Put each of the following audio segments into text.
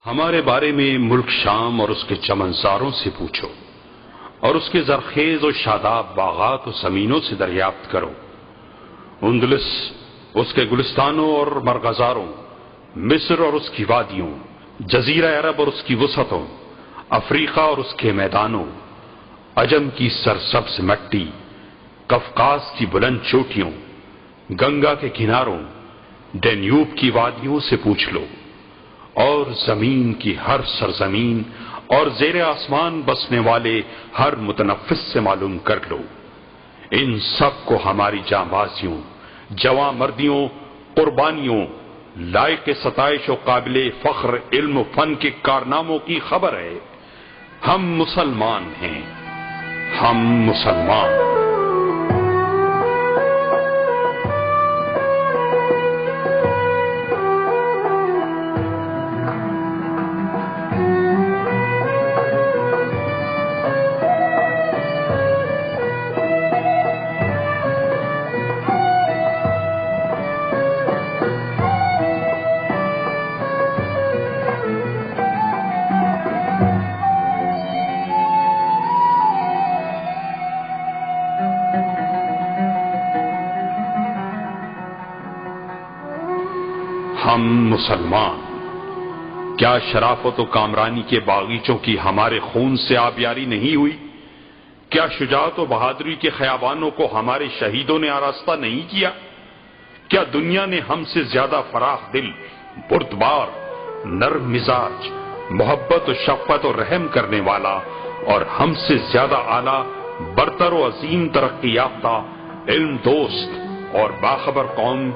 ہمارے بارے میں ملک شام اور اس کے چمنزاروں سے پوچھو، اور اس کے زرخیز و شاداب باغات و زمینوں سے دریافت کرو۔ اندلس، اس کے گلستانوں اور مرغزاروں، مصر اور اس کی وادیوں، جزیرہ عرب اور اس کی وسعتوں، افریقہ اور اس کے میدانوں، عجم کی سرسبز مٹی، قفقاز کی بلند چوٹیوں، گنگا کے کناروں، ڈینیوب کی وادیوں سے پوچھ لو، اور زمین کی ہر سرزمین اور زیر آسمان بسنے والے ہر متنفس سے معلوم کر لو۔ ان سب کو ہماری جانبازیوں، جواں مردیوں، قربانیوں، لائق ستائش و قابل فخر علم و فن کے کارناموں کی خبر ہے۔ ہم مسلمان ہیں، ہم مسلمان۔ ہم مسلمان۔ کیا شرافت و کامرانی کے باغیچوں کی ہمارے خون سے آبیاری نہیں ہوئی؟ کیا شجاعت و بہادری کے خیابانوں کو ہمارے شہیدوں نے آراستہ نہیں کیا؟ کیا دنیا نے ہم سے زیادہ فراخ دل، بردبار، نرم مزاج، محبت و شفقت و رحم کرنے والا اور ہم سے زیادہ اعلیٰ، برتر و عظیم ترقی یافتہ، علم دوست اور باخبر قوم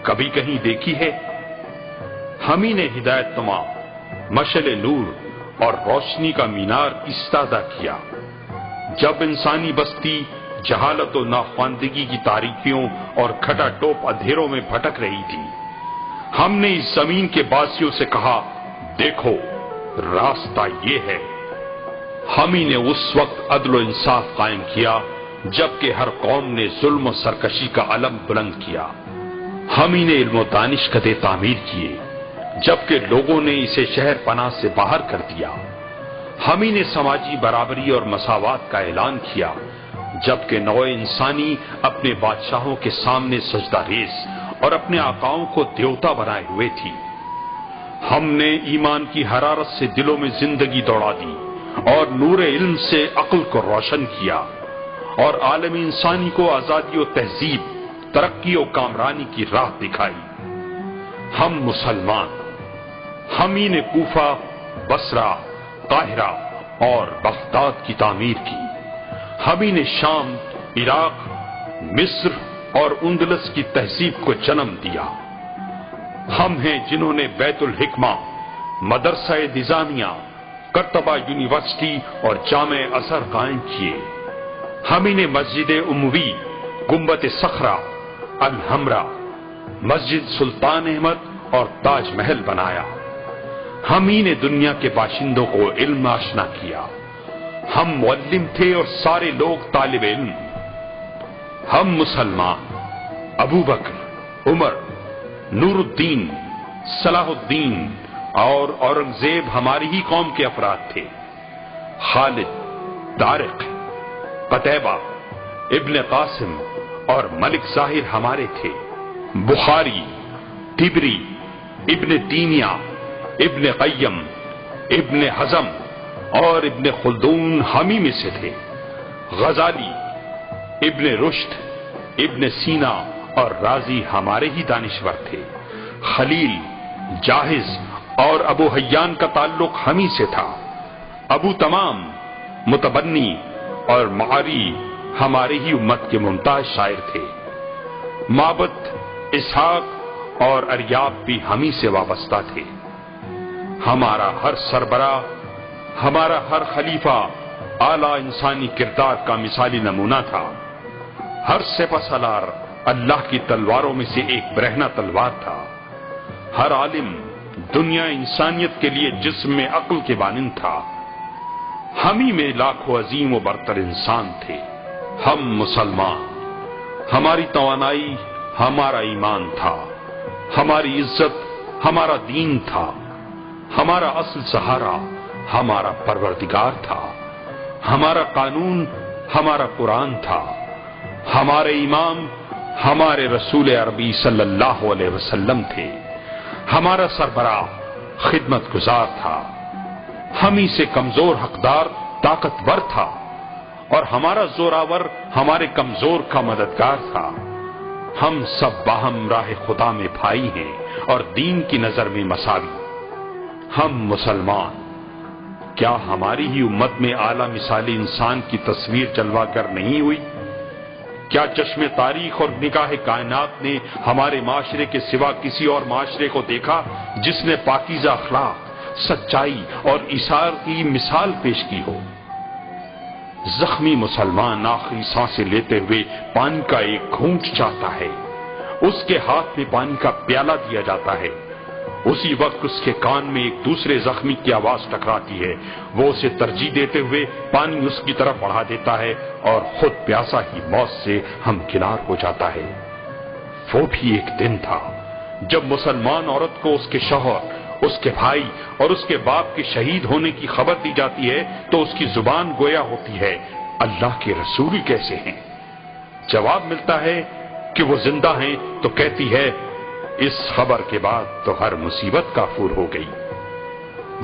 کبھی کہیں دیکھی ہے؟ ہم ہی نے ہدایت تمام، مشعل نور اور روشنی کا مینار استادہ کیا۔ جب انسانی بستی جہالت و ناخواندگی کی تاریکیوں اور کھٹا ٹوپ اندھیروں میں بھٹک رہی تھی، ہم نے اس زمین کے باسیوں سے کہا، دیکھو راستہ یہ ہے۔ ہم ہی نے اس وقت عدل و انصاف قائم کیا جبکہ ہر قوم نے ظلم و سرکشی کا علم بلند کیا۔ ہم ہی نے علم و دانش کدے تعمیر کیے جبکہ لوگوں نے اسے شہر پناہ سے باہر کر دیا۔ ہم ہی نے سماجی برابری اور مساوات کا اعلان کیا جبکہ نوع انسانی اپنے بادشاہوں کے سامنے سجدہ ریز اور اپنے آقاؤں کو دیوتا بنائے ہوئے تھی۔ ہم نے ایمان کی حرارت سے دلوں میں زندگی دوڑا دی اور نور علم سے عقل کو روشن کیا، اور عالم انسانی کو آزادی و تہذیب، ترقی و کامرانی کی راہ دکھائی۔ ہم مسلمان۔ ہم ہی نے کوفہ، بصرہ، قاہرہ اور بغداد کی تعمیر کی۔ ہم ہی نے شام، عراق، مصر اور اندلس کی تہذیب کو جنم دیا۔ ہم ہیں جنہوں نے بیت الحکمہ، مدرسہ نظامیہ، کرتبہ یونیورسٹی اور جامع ازہر قائم کیے۔ ہم ہی نے مسجد اموی، گنبد صخرہ، الحمرا، مسجد سلطان احمد اور تاج محل بنایا۔ ہم ہی نے دنیا کے باشندوں کو علم آشنا کیا۔ ہم معلم تھے اور سارے لوگ طالب علم۔ ہم مسلمان۔ ابو بکر، عمر، نور الدین، صلاح الدین اور اورنگزیب ہماری ہی قوم کے افراد تھے۔ خالد، طارق، قتیبہ، ابن قاسم اور ملک ظاہر ہمارے تھے۔ بخاری، طبری، ابن تیمیہ، ابن قیم، ابن حزم اور ابن خلدون ہم ہی میں سے تھے۔ غزالی، ابن رشد، ابن سینا اور رازی ہمارے ہی دانشور تھے۔ خلیل، جاہز اور ابو حیان کا تعلق ہم ہی سے تھا۔ ابو تمام، متبنی اور معاری ہمارے ہی امت کے ممتاز شاعر تھے۔ معبد، اسحاق اور اریاب بھی ہم ہی سے وابستہ تھے۔ ہمارا ہر سربراہ، ہمارا ہر خلیفہ اعلیٰ انسانی کردار کا مثالی نمونہ تھا۔ ہر سپہ سالار اللہ کی تلواروں میں سے ایک برہنہ تلوار تھا۔ ہر عالم دنیا انسانیت کے لیے جسم میں عقل کے مانند تھا۔ ہم ہی میں لاکھوں عظیم و برتر انسان تھے۔ ہم مسلمان۔ ہماری توانائی ہمارا ایمان تھا، ہماری عزت ہمارا دین تھا، ہمارا اصل سہارا ہمارا پروردگار تھا، ہمارا قانون ہمارا قرآن تھا، ہمارے امام ہمارے رسول عربی صلی اللہ علیہ وسلم تھے، ہمارا سربراہ خدمت گزار تھا، ہم ہی سے کمزور حقدار طاقتور تھا، اور ہمارا زوراور ہمارے کمزور کا مددگار تھا۔ ہم سب باہم راہ خدا میں بھائی ہیں اور دین کی نظر میں مساوی۔ ہم مسلمان، کیا ہماری ہی امت میں اعلیٰ مثالی انسان کی تصویر جلوہ گر نہیں ہوئی؟ کیا چشم تاریخ اور نگاہ کائنات نے ہمارے معاشرے کے سوا کسی اور معاشرے کو دیکھا جس نے پاکیزہ اخلاق، سچائی اور ایثار کی مثال پیش کی ہو؟ زخمی مسلمان آخری سانسیں لیتے ہوئے پانی کا ایک گھونٹ چاہتا ہے، اس کے ہاتھ میں پانی کا پیالہ دیا جاتا ہے، اسی وقت اس کے کان میں ایک دوسرے زخمی کی آواز ٹکراتی ہے، وہ اسے ترجیح دیتے ہوئے پانی اس کی طرف بڑھا دیتا ہے اور خود پیاسا ہی موت سے ہمکنار ہو جاتا ہے۔ وہ بھی ایک دن تھا جب مسلمان عورت کو اس کے شوہر، اس کے بھائی اور اس کے باپ کے شہید ہونے کی خبر دی جاتی ہے تو اس کی زبان گویا ہوتی ہے، اللہ کے رسول کیسے ہیں؟ جواب ملتا ہے کہ وہ زندہ ہیں تو کہتی ہے، اس خبر کے بعد تو ہر مصیبت کافور ہو گئی۔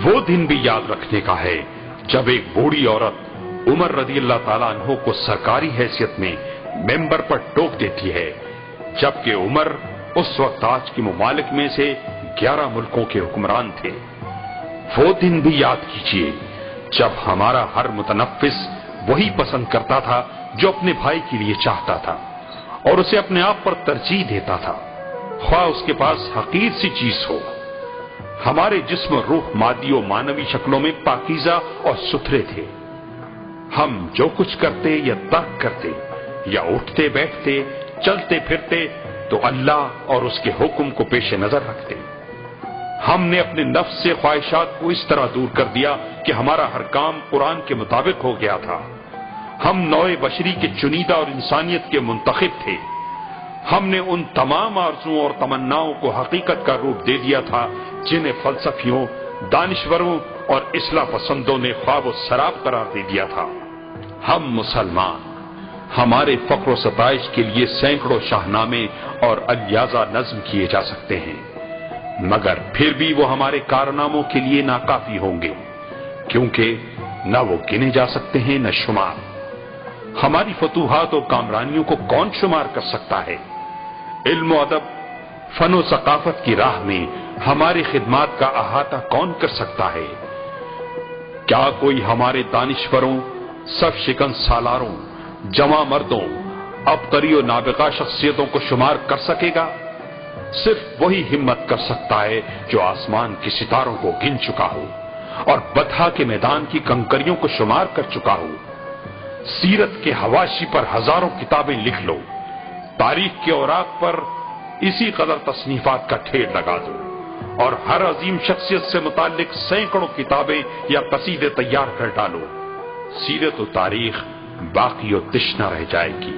وہ دن بھی یاد رکھنے کا ہے جب ایک بوڑھی عورت عمر رضی اللہ تعالیٰ عنہ کو سرکاری حیثیت میں ممبر پر ٹوک دیتی ہے، جبکہ عمر اس وقت آج کے ممالک میں سے 11 ملکوں کے حکمران تھے۔ وہ دن بھی یاد کیجیے جب ہمارا ہر متنفس وہی پسند کرتا تھا جو اپنے بھائی کے لیے چاہتا تھا اور اسے اپنے آپ پر ترجیح دیتا تھا، خواہ اس کے پاس حقیر سی چیز ہو۔ ہمارے جسم، روح، مادی و مانوی شکلوں میں پاکیزہ اور ستھرے تھے۔ ہم جو کچھ کرتے یا ترک کرتے یا اٹھتے بیٹھتے، چلتے پھرتے تو اللہ اور اس کے حکم کو پیش نظر رکھتے۔ ہم نے اپنے نفس سے خواہشات کو اس طرح دور کر دیا کہ ہمارا ہر کام قرآن کے مطابق ہو گیا تھا۔ ہم نوع بشری کے چنیدہ اور انسانیت کے منتخب تھے۔ ہم نے ان تمام آرزوؤں اور تمناؤں کو حقیقت کا روپ دے دیا تھا جنہیں فلسفیوں، دانشوروں اور اصلاح پسندوں نے خواب و سراب قرار دے دیا تھا۔ ہم مسلمان، ہمارے فخر و ستائش کے لیے سینکڑوں شاہنامے اور الیازہ نظم کیے جا سکتے ہیں، مگر پھر بھی وہ ہمارے کارناموں کے لیے ناکافی ہوں گے، کیونکہ نہ وہ گنے جا سکتے ہیں نہ شمار۔ ہماری فتوحات اور کامرانیوں کو کون شمار کر سکتا ہے؟ علم و ادب، فن و ثقافت کی راہ میں ہماری خدمات کا احاطہ کون کر سکتا ہے؟ کیا کوئی ہمارے دانشوروں، سب شکن سالاروں، جواں مردوں، عبقری و نابغہ شخصیتوں کو شمار کر سکے گا؟ صرف وہی ہمت کر سکتا ہے جو آسمان کے ستاروں کو گن چکا ہو اور بتھا کے میدان کی کنکریوں کو شمار کر چکا ہو۔ سیرت کے حواشی پر ہزاروں کتابیں لکھ لو، تاریخ کے اوراق پر اسی قدر تصنیفات کا ڈھیر لگا دو، اور ہر عظیم شخصیت سے متعلق سینکڑوں کتابیں یا قصیدے تیار کر ڈالو، سیرت و تاریخ باقی و تشنہ رہ جائے گی۔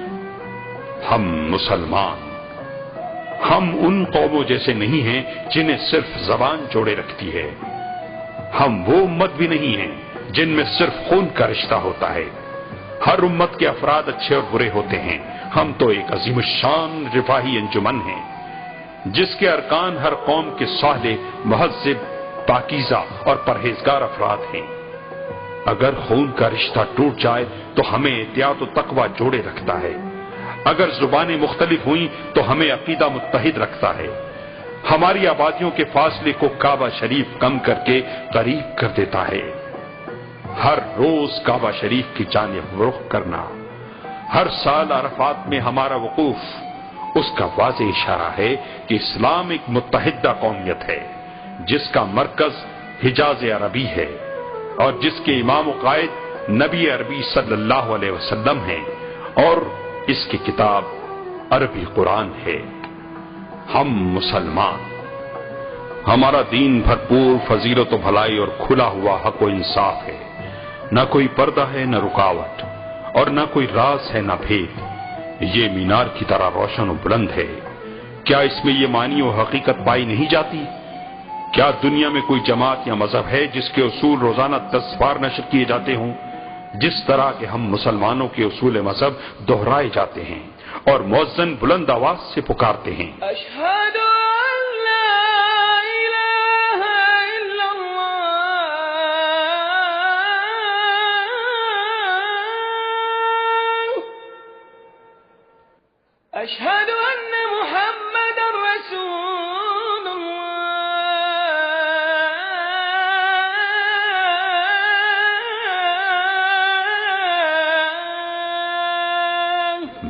ہم مسلمان، ہم ان قوموں جیسے نہیں ہیں جنہیں صرف زبان جوڑے رکھتی ہے، ہم وہ امت بھی نہیں ہیں جن میں صرف خون کا رشتہ ہوتا ہے۔ ہر امت کے افراد اچھے اور برے ہوتے ہیں، ہم تو ایک عظیم الشان رفاہی انجمن ہیں جس کے ارکان ہر قوم کے صالح، مہذب، پاکیزہ اور پرہیزگار افراد ہیں۔ اگر خون کا رشتہ ٹوٹ جائے تو ہمیں احتیاط و تقوی جوڑے رکھتا ہے، اگر زبانیں مختلف ہوئیں تو ہمیں عقیدہ متحد رکھتا ہے، ہماری آبادیوں کے فاصلے کو کعبہ شریف کم کر کے قریب کر دیتا ہے۔ ہر روز کعبہ شریف کی جانب رخ کرنا، ہر سال عرفات میں ہمارا وقوف، اس کا واضح اشارہ ہے کہ اسلام ایک متحدہ قومیت ہے جس کا مرکز حجاز عربی ہے اور جس کے امام و قائد نبی عربی صلی اللہ علیہ وسلم ہیں، اور اس کی کتاب عربی قرآن ہے۔ ہم مسلمان، ہمارا دین بھرپور فضیلت و بھلائی اور کھلا ہوا حق و انصاف ہے، نہ کوئی پردہ ہے نہ رکاوٹ، اور نہ کوئی راز ہے نہ بھید۔ یہ مینار کی طرح روشن و بلند ہے، کیا اس میں یہ معنی و حقیقت پائی نہیں جاتی؟ کیا دنیا میں کوئی جماعت یا مذہب ہے جس کے اصول روزانہ 10 بار نشر کیے جاتے ہوں، جس طرح کہ ہم مسلمانوں کے اصول مذہب دہرائے جاتے ہیں اور مؤذن بلند آواز سے پکارتے ہیں، اشہد ان لا الہ الا اللہ، اشہد ان محمد رسول اللہ۔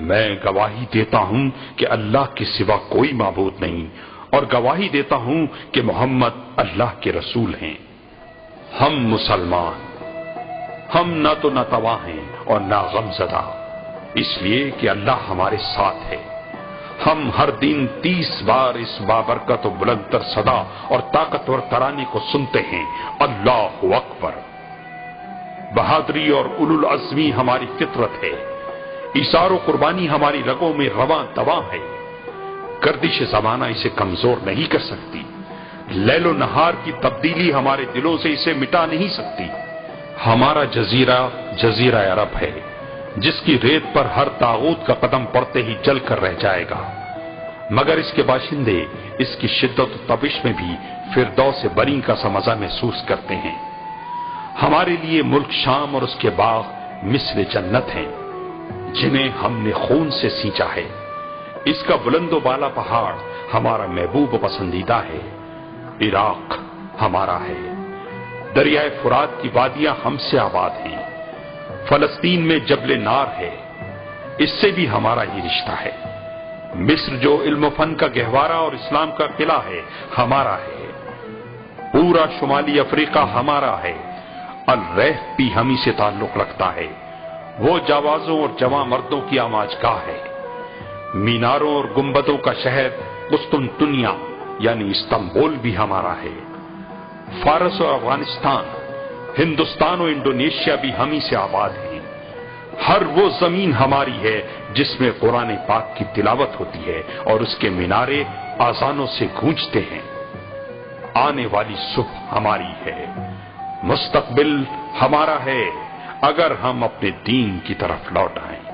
میں گواہی دیتا ہوں کہ اللہ کے سوا کوئی معبود نہیں، اور گواہی دیتا ہوں کہ محمد اللہ کے رسول ہیں۔ ہم مسلمان، ہم نہ تو ناتواں ہیں اور نہ غمزدہ، اس لیے کہ اللہ ہمارے ساتھ ہے۔ ہم ہر دن 30 بار اس بابرکت و بلند تر صدا اور طاقتور ترانے کو سنتے ہیں، اللہ اکبر۔ بہادری اور اولو العزمی ہماری فطرت ہے، ایثار و قربانی ہماری رگوں میں رواں دواں ہے۔ گردش زمانہ اسے کمزور نہیں کر سکتی، لیل و نہار کی تبدیلی ہمارے دلوں سے اسے مٹا نہیں سکتی۔ ہمارا جزیرہ جزیرہ عرب ہے، جس کی ریت پر ہر طاغوت کا قدم پڑتے ہی جل کر رہ جائے گا، مگر اس کے باشندے اس کی شدت و تپش میں بھی فردوس بری کا سا مزہ محسوس کرتے ہیں۔ ہمارے لیے ملک شام اور اس کے باغ مثل جنت ہیں، جنہیں ہم نے خون سے سینچا ہے۔ اس کا بلند و بالا پہاڑ ہمارا محبوب و پسندیدہ ہے۔ عراق ہمارا ہے، دریائے فرات کی وادیاں ہم سے آباد ہیں۔ فلسطین میں جبل نار ہے، اس سے بھی ہمارا ہی رشتہ ہے۔ مصر جو علم و فن کا گہوارہ اور اسلام کا قلعہ ہے، ہمارا ہے۔ پورا شمالی افریقہ ہمارا ہے۔ الریف بھی ہمیں سے تعلق رکھتا ہے، وہ جاوازوں اور جواں مردوں کی آماج گاہ ہے۔ میناروں اور گنبدوں کا شہر قسطنطنیہ یعنی استنبول بھی ہمارا ہے۔ فارس اور افغانستان، ہندوستان اور انڈونیشیا بھی ہمیں سے آباد ہیں۔ ہر وہ زمین ہماری ہے جس میں قرآن پاک کی تلاوت ہوتی ہے اور اس کے مینارے آذانوں سے گونجتے ہیں۔ آنے والی صبح ہماری ہے، مستقبل ہمارا ہے، اگر ہم اپنے دین کی طرف لوٹ آئیں۔